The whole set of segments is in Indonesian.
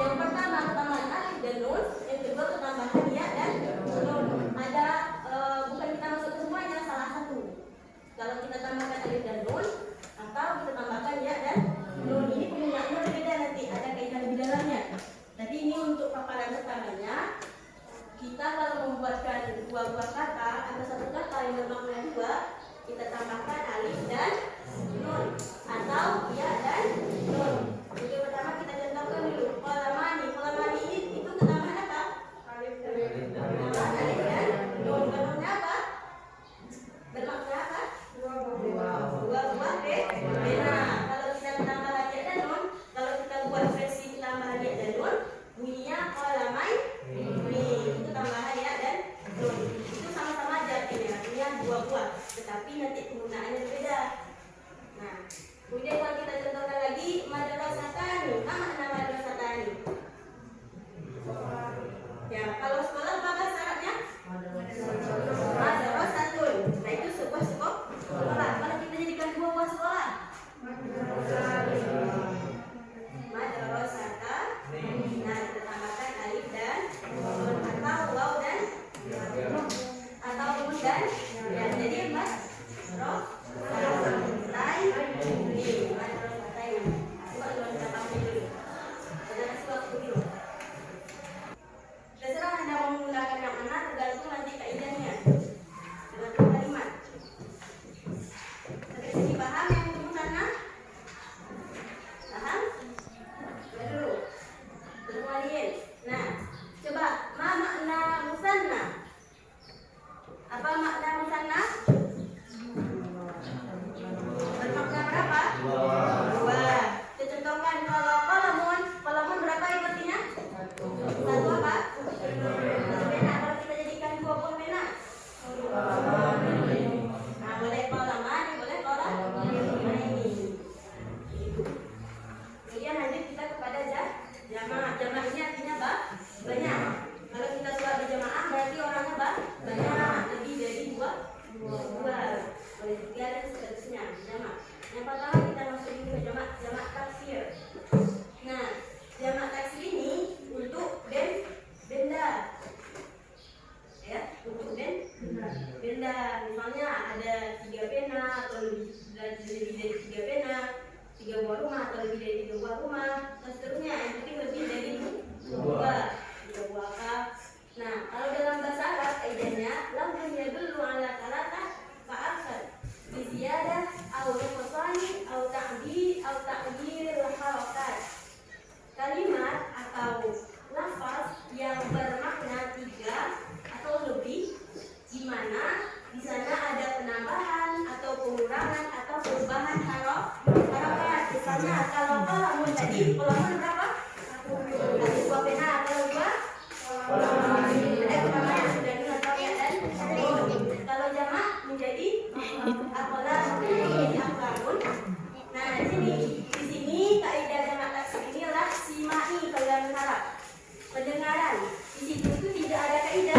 Yang pertama kalau mun tadi, kalau mun berapa? Ada 2 pena, kalau 2? Ada pertamanya sudah dengar tahu ya dan kalau jamak menjadi apalah menjadi akalun. Nah di sini kaidah jamak taksir ini adalah simai kalau dalam Arab pendengaran. Di situ itu tidak ada kaidah,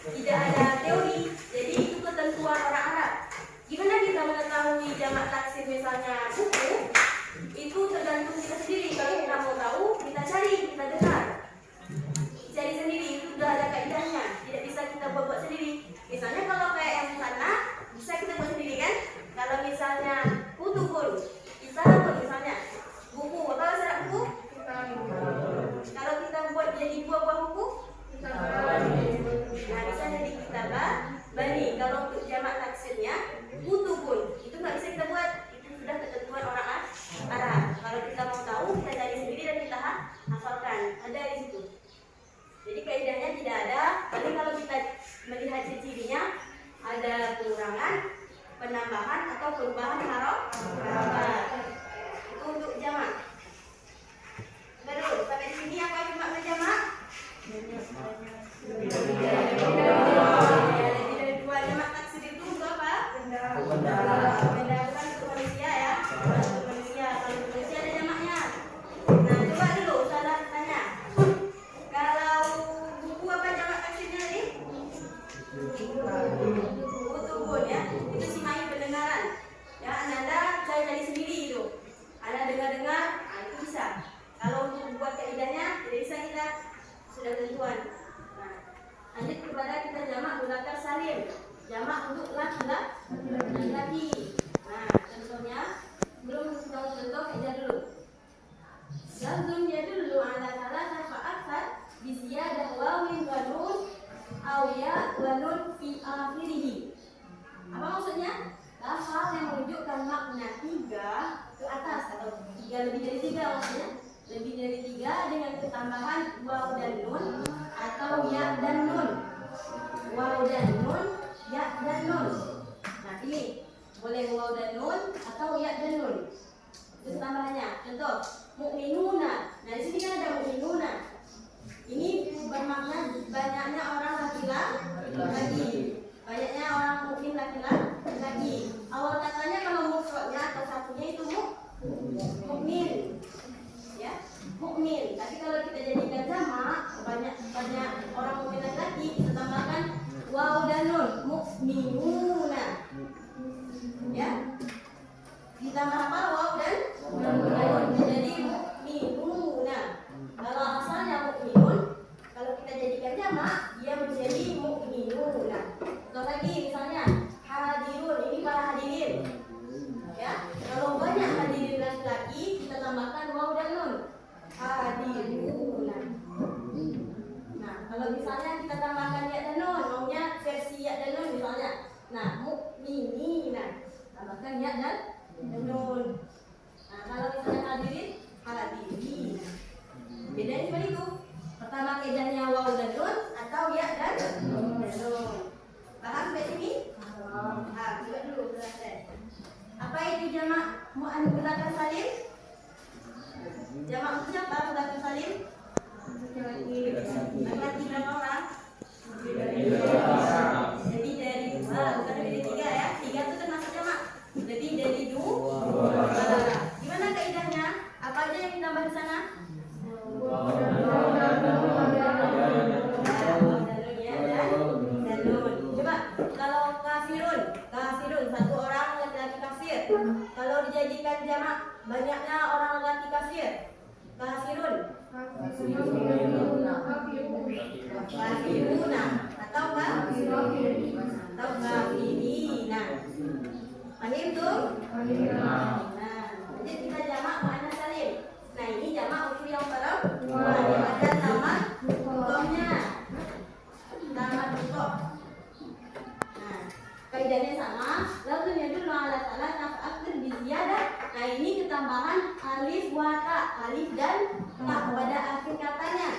tidak ada teori. Jadi itu ketentuan orang Arab. Gimana kita mengetahui jamak taksir misalnya buku? Itu tergantung kita sendiri. Kalau kita mau tahu, kita cari, kita dengar. Cari sendiri, itu sudah ada kaidahnya. Tidak bisa kita buat sendiri. Misalnya kalau kayak yang sana, bisa kita buat sendiri kan? Kalau misalnya kutubun, kitabun misalnya, buku, apa bahasa buku? Kalau kita buat jadi buah-buah buku, nah bisa jadi kitabah, bani. Kalau untuk jamak taksirnya, kutubun, itu nggak bisa kita buat. Itu sudah ketentuan orang Arab. Kalau kita mau tahu, kita cari sendiri dan kita hafalkan. Ada di situ. Jadi kaidahnya tidak ada. Tapi kalau kita melihat ciri-cirinya, ada pengurangan, penambahan atau perubahan harokat. Itu untuk jamak. Baru sampai di sini apa yang makna jamak? Lebih dari 2 jamak taksir itu untuk apa? Benda bukan untuk manusia ya. Untuk manusia, kalau untuk manusia ada jamaknya. Nah coba dulu salah tanya. Kalau buku apa jamak taksirnya nih? Kutubun ya. Itu simai pendengaran. Ya, Anda cari sendiri itu. Anda dengar-dengar, nah itu bisa. Kalau untuk buat kaidahnya tidak bisa kita sudah tentuan. Nah, lanjut kepada kita jamak mudzakkar salim. Jamak untuk laki-laki. Nah, contohnya belum tahu contoh kaidah dulu. Lafzun yadullu ala thalatha fa akthar bi ziyadah wawin wa nun aw ya wa nun fi akhirih. Apa maksudnya? Lafaz yang menunjukkan makna 3 ke atas atau 3 lebih dari 3 maksudnya. Lebih dari 3 dengan ketambahan waw dan nun atau ya dan nun. Waw dan nun, ya dan nun. Nah ini boleh waw dan nun atau ya dan nun. Itu tambahannya. Contoh mukminuna. Nah di sini kan ada mukminuna. Ini bermakna banyaknya orang laki-laki. Banyaknya orang mukmin laki-laki. Awal katanya kalau mufradnya atau satunya itu mukmin. Ya, mukmin. Tapi kalau kita jadikan jamak, banyak orang mukmin laki-laki, kita tambahkan waw dan nun, mukminuna. Ya. Ditambah apa? Waw dan nun. Jadi mukminuna. Kalau asalnya mukminun, kalau kita jadikan jamak, dia menjadi mukminuna. Contoh lagi misalnya hadirun, ini para hadirin. Ya, kalau banyak hadirin laki-laki, kita tambahkan waw dan nun. Hadiruna. Nah, kalau misalnya kita tambahkan ya dan nun, maunya versi ya dan nun misalnya. Nah, mukminina. Tambahkan ya dan nun. Nah, kalau misalnya hadirin, hadirin. Bedanya cuma itu. Pertama kaidahnya waw dan nun atau ya dan nun. Paham sampai sini? Coba dulu belajar. Apa itu jamak mu'annas mudzakkar salim? Jamak itu apa mudzakkar salim? Laki-laki berapa orang? Lebih dari 2, bukan lebih dari 3 ya. 3 itu termasuk jamak. Lebih dari 2. Gimana kaidahnya? Apa aja yang ditambah di sana? Kalau kafirun satu orang laki-laki kafir. Kalau dijadikan jamak banyaknya orang laki kafir. Kafirun. Kafiruna atau kafirina. Paham tuh? Nah, jadi kita jamak mu'annas salim. Nah, ini jamak usul yang perempuan. Ada tamat butohnya. Tamat butoh. Kaidahnya sama, lafzun yadullu ala thalatha fa akthar bi ziyadah. Nah, ini ketambahan alif wa ta, alif dan ta pada akhir katanya.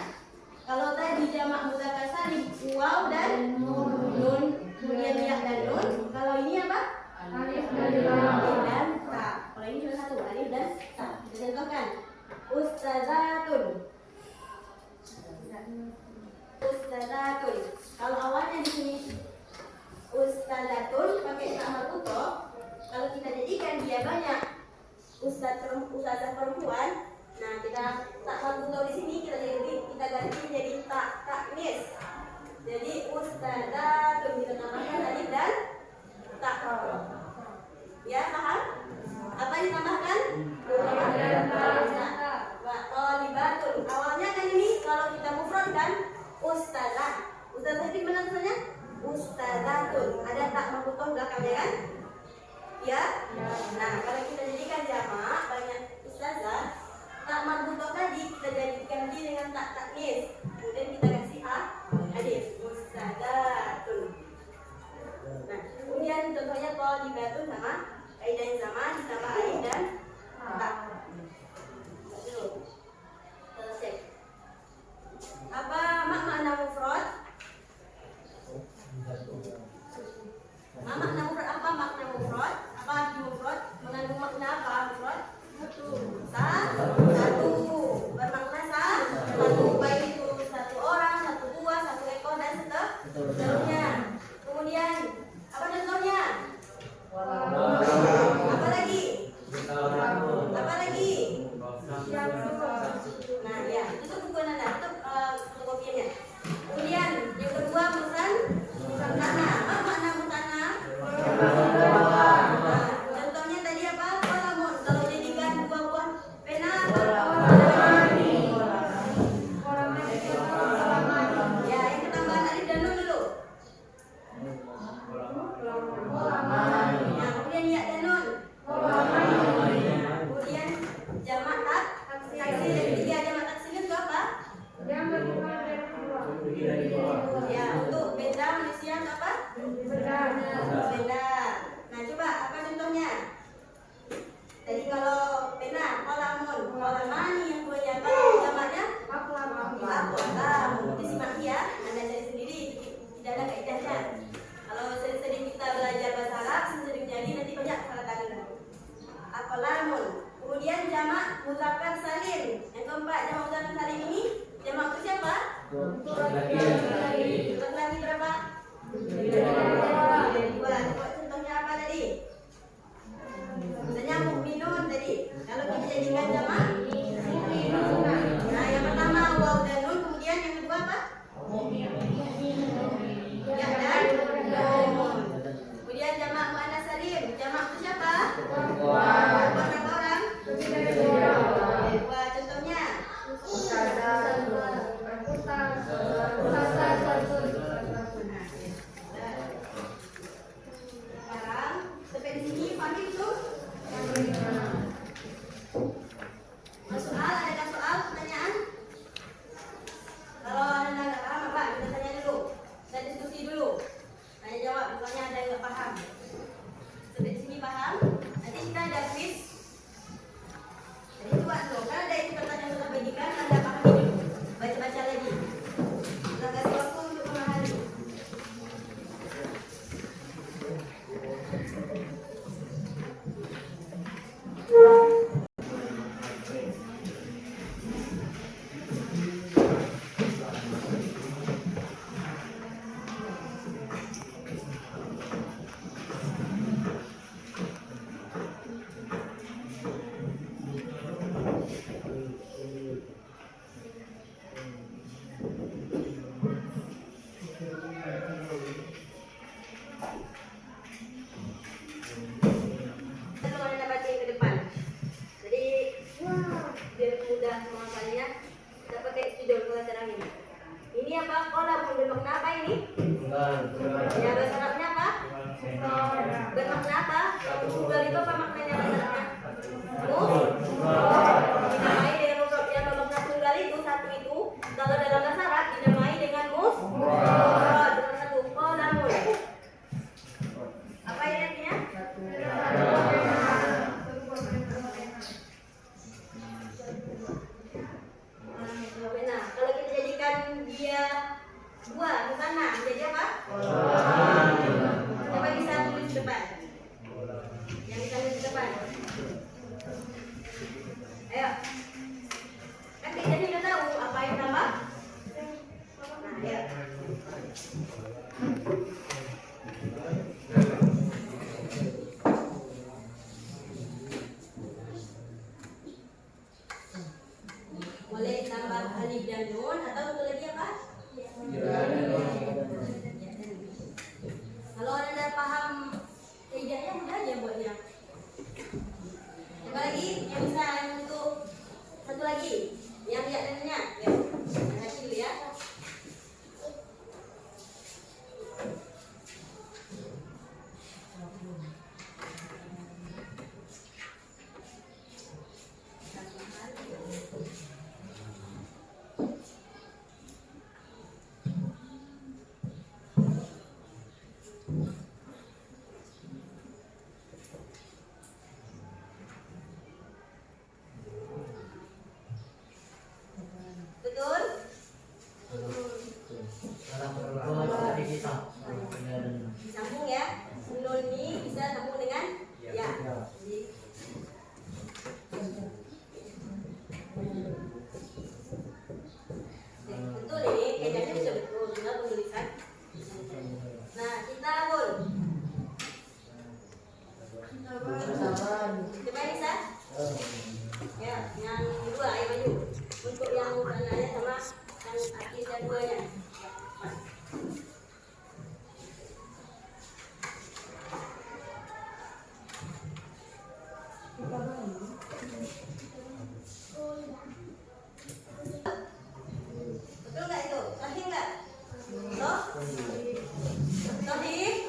Kalau tadi jamak mudzakkar salim waw dan nun, kemudian ya dan nun. Kalau ini apa? Alif dan ta. Kalau ini cuma satu, alif dan ta. Kita contohkan. Ustazatun. Ustazatun. Kalau awalnya di sini ustazatun pakai tak marbutoh, kalau kita jadikan dia banyak ustazah perempuan, nah kita tak marbutoh di sini kita ganti jadi tak taknis. Jadi ustazatun kita tambahkan alif dan tak. Ya, paham? Apa ditambahkan? Tolibatun. Awalnya kan ini kalau kita mufradkan ustazah. Ustazah itu mana tulisannya? Ustazatun. Ada tak marbutoh belakangnya kan? Ya? Nah, kalau kita jadikan jamak banyak ustazah, tak marbutoh tadi kita jadikan dia dengan tak taknis. Kemudian kita kasih alif. Ustazatun. Nah, kemudian contohnya tolibatun sama kaidah yang sama ditambah alif dan tak. Selesai. Apa makna mufrad? Apa makna mufrad? Apa arti mufrad? Mengandung makna apa mufrad? Satu. Bermakna satu, baik itu satu orang, satu buah, satu ekor dan seterusnya. Kemudian apa contohnya? Apa lagi? Apa lagi? Nah, ya, itu buku nana, itu fotokopiannya. Kemudian yang kedua musanna. Apa makna musanna? Nah, contohnya tadi apa? Kolamun. Kalau jadikan buah-buah pena apa? Ya, yang ketambahan alif dan nun dulu. Nah, kemudian ya dan nun. Kemudian jamak taksir. Yang ketiga jamak taksir itu apa? Ya, untuk benda manusia apa? Benda. Nah, coba apa contohnya? Tadi kalau pena, kolamun, kolamani yang dua jamaknya aqlam. Itu simak ya, Anda cari sendiri, tidak ada kaidahnya. Kalau sering-sering kita belajar bahasa Arab, sering jadi nanti banyak salah tanda. Aqlamun. Kemudian jamak muzakkar salim. Yang keempat, jamak muzakkar salim ini jamak untuk siapa? Untuk laki berapa? Dua. Coba contohnya apa tadi? Misalnya mukminun tadi. Kalau kita jadikan jamak, nah yang pertama waw dan nun, kemudian yang kedua apa? Ya dan nun. Kemudian jamak muannas salim. Jamak untuk siapa? Berapa orang? Dua. Contohnya? Sekarang sampai di sini paham tuh? Soal, adakah soal, pertanyaan? Kalau anda nggak paham apa? Kita tanya dulu, kita diskusi dulu. Tanya jawab, misalnya ada yang nggak paham. Sampai di sini paham? Nanti kita ada quiz. Jadi coba tuh, kan ada itu pertanyaan untuk pendidikan, anda paham dulu. Baca-baca lagi. Kita kasih waktu untuk memahami. Ya, bahasa Arabnya apa? Bermakna apa? Tunggal itu apa maknanya bahasa Arabnya? Dinamai dengan mufrad yang bermakna tunggal itu satu itu. Kalau dalam bahasa Arab dinamai dengan mufrad. Dengan satu qalamun. Apa ini artinya? Nah, kalau kita jadikan dia dua di sana, jadi apa? Coba bisa tulis di depan. Yang bisa tulis di depan. Ayo. boleh tambah alif dan nun atau satu lagi apa? Kalau anda paham kaidahnya mudah aja buatnya. Apa lagi yang bisa untuk satu lagi yang lihat dannya ya, yang kecil ya. Betul? Sambung ya. Nun ini bisa sambung dengan ya. Betul ini, kayaknya bisa betul. Benar penulisan. Nah, kita pun. Coba bisa? Ya, yang kedua ayo maju. Untuk yang kanannya sama yang akhir dan duanya. Betul nggak itu? Sahih nggak? Loh? Sahih?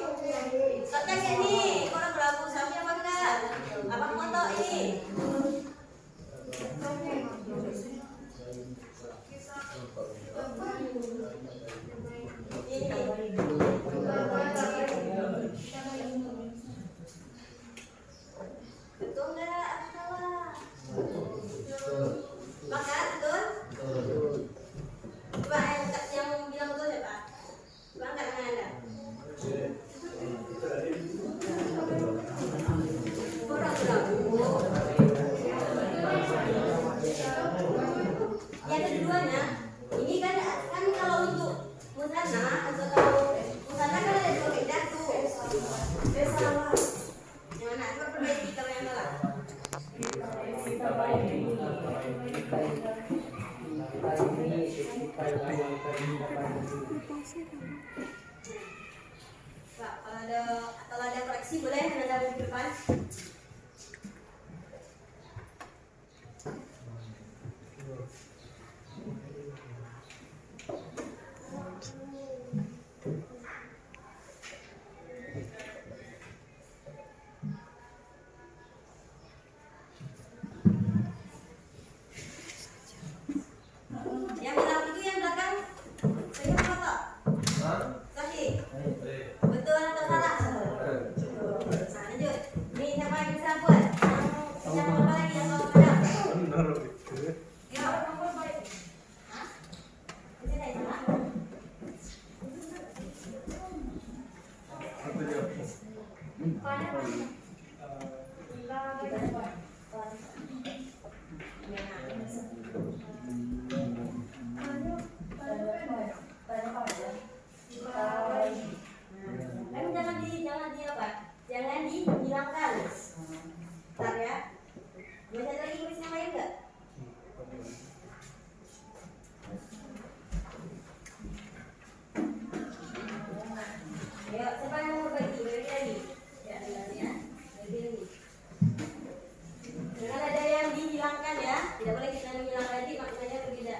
Sahih nggak nih? Orang berlaku sahih apa enggak? Apa foto ini? Betul nggak? Apa salah? Maka betul? Coba yang bilang betul ya Pak? Coba angkat tangan Anda. Yang keduanya, ini kan kalau untuk musana atau kalau musana kan ada dua beda tuh. Yang mana? Coba perbaiki kalau yang salah. Pak, kalau ada koreksi boleh Anda di depan. Yang bilang itu yang belakang saya apa? Sahih. Betul atau salah? Nah, lanjut. Ini siapa yang bisa buat? Yang apa lagi yang kalau ada? Ya. Hah? Bisa saya sama? Jangan dihilangkan. Bentar ya. Bisa lagi tulisnya lain enggak? Ayo, siapa yang mau berbagi? Berbagi lagi. Ya, ya. Berbagi lagi. Jangan ada yang dihilangkan ya. Tidak boleh kita menghilangkan lagi, maknanya berbeda.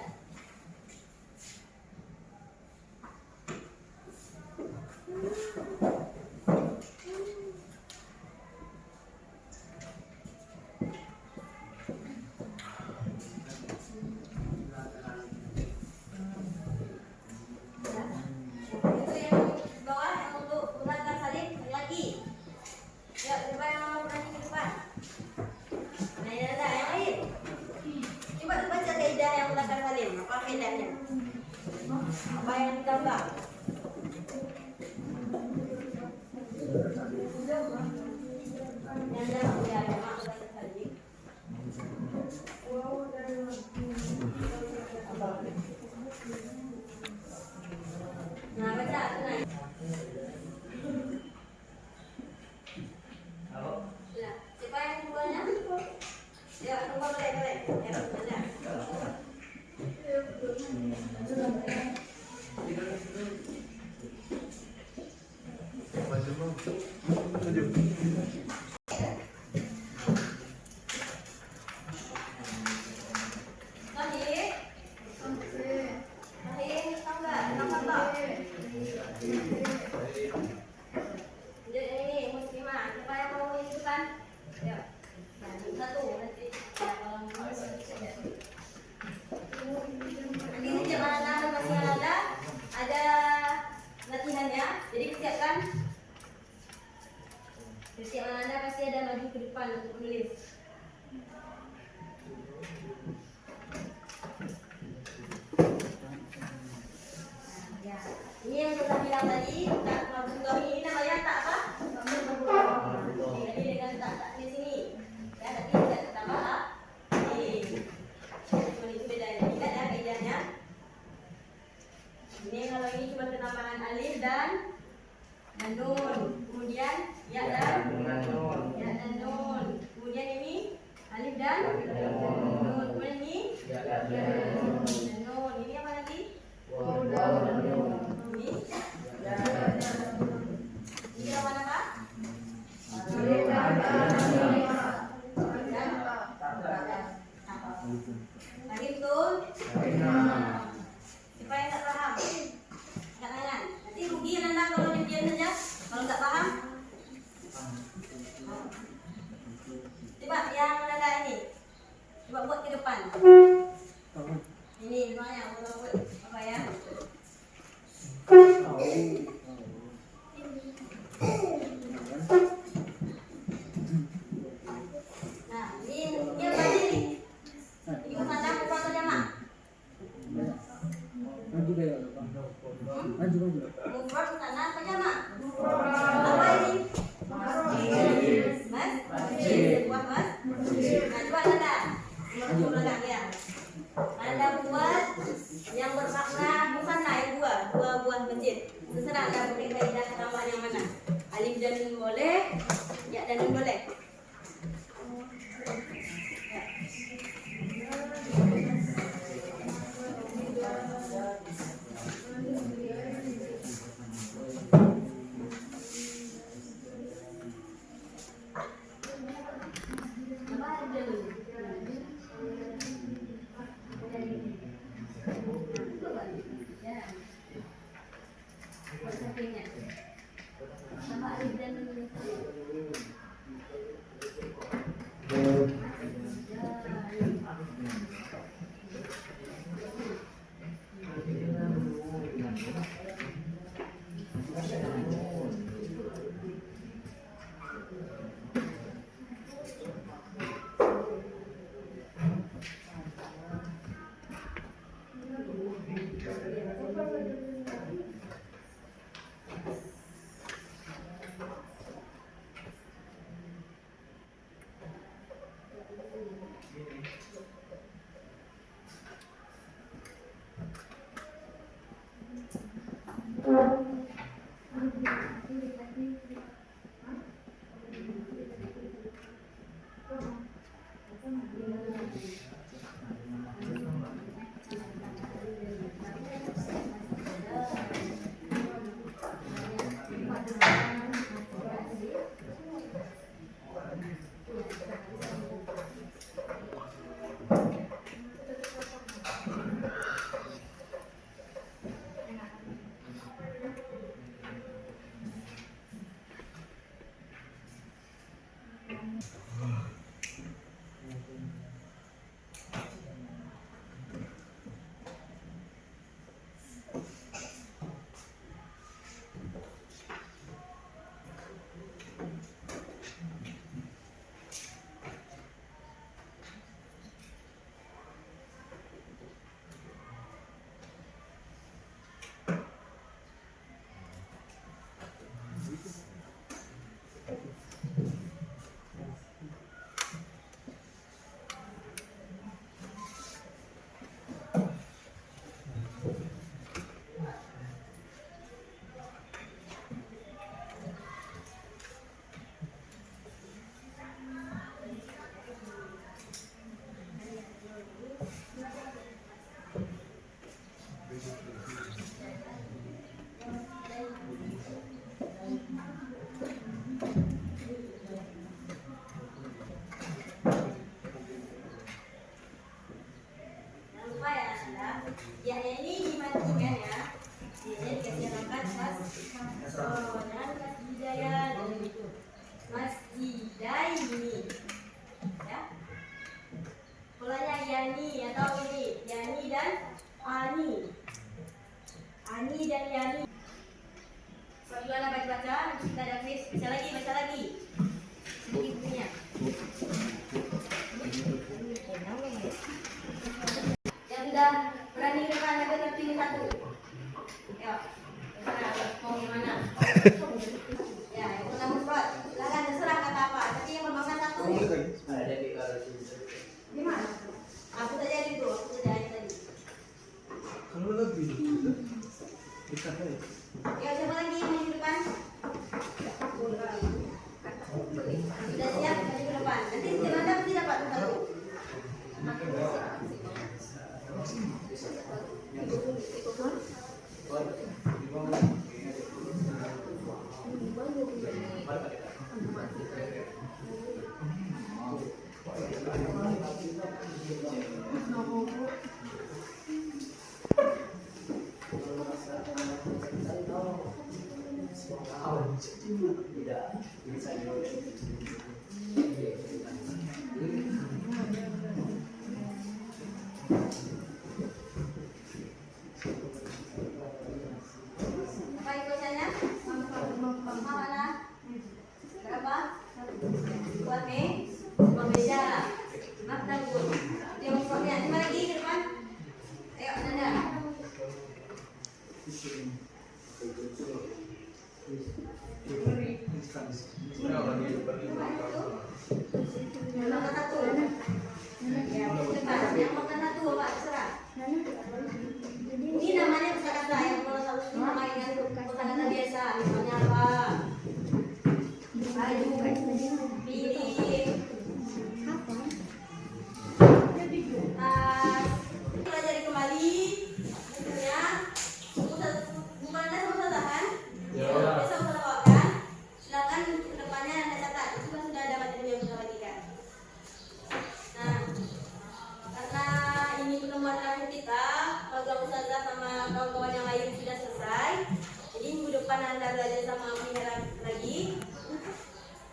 Apa yang ditambah? Yang dalam ya, maaf tadi. Nah, baca tenang. Ya, siapa yang keduanya? Ya, tunggu boleh. Ya, baca. Nun. Kemudian ya dan nun. Kemudian ini alif dan nun. Kemudian ini ya dan nun. Ini apa lagi? Ini apa apa? Lagi betul? Siapa yang tak paham? Angkat tangan. Nanti rugi Anda kalau diam saja. Kalau tak paham, coba yang Anda ini, coba buat ke depan. Ini semuanya, buat apa ya? Nah, ini dia berdiri. Ini mana atau jamak? Mufrad sana apa jamak? Apa ini? Masjid. Buat mas? Nah, coba Anda. Belakang ya. Anda buat yang bermakna musanna yang dua buah masjid. Terserah Anda boleh kaidah tambahan yang mana. Alif dan nun boleh, ya dan nun boleh. Ya ini dimatikan ya. Ini dikasih angkat mas. Oh, jangan masjidayan. Masjidaini. Ya. Polanya yani atau ini. Yani dan ani. Ani dan yani. Bagaimana baca-baca? Kita ada quiz. Baca lagi. Sedikit bukunya. Yang sudah berani rekan ada terpilih satu. Ya, mau gimana? Ya, yang pertama Mufrad. Silakan terserah kata apa. Tapi yang bermakna satu. Gimana? Aku tak jadi itu. Aku tak jadi tadi. Kalau lebih, kita Ya, siapa lagi yang di depan? Apa itu bacanya? Mana? Berapa? Buat nih, membicara. Makna guru. Dia maksudnya, ini lagi ke depan. Ayo, Nanda. Yang makan satu, Pak, terserah. Ini namanya kosakata yang kalau tahu semua mainan kosakata biasa. Misalnya apa? Baju, piring, tas. Pelajari kembali bukunya. Buku Anda sama tahan. Bisa Ustaz bawakan. Silakan untuk kedepannya Anda catat. Itu kan sudah ada materi yang kita bagikan. Nah, karena ini pertemuan terakhir kita, program Ustazah sama kawan-kawan yang lain sudah selesai. Jadi minggu depan Anda belajar sama Mira lagi.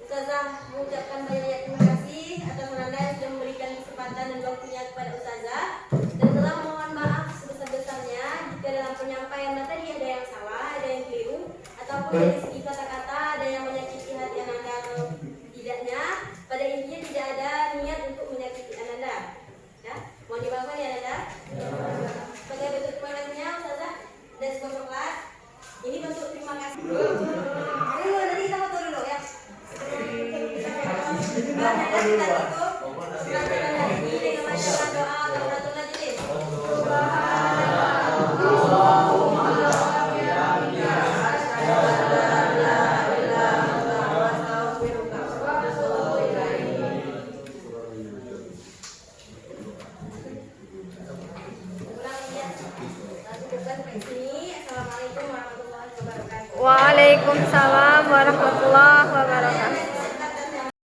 Ustazah mengucapkan banyak terima kasih atas Anda yang sudah memberikan kesempatan dan waktunya kepada Ustazah, dan telah mohon maaf sebesar-besarnya jika dalam penyampaian materi ada yang salah, ada yang keliru, ataupun dari segi kata-kata ada yang menyakiti hati Anda atau tidaknya. Pada intinya tidak ada niat untuk menyakiti Anda. Ya, mohon dimaafkan ya Anda. Sebagai bentuk terima kasihnya Ustazah dan sebuah coklat. Ini bentuk terima kasih. Ayo nanti kita foto dulu ya. Waalaikumsalam warahmatullahi wabarakatuh.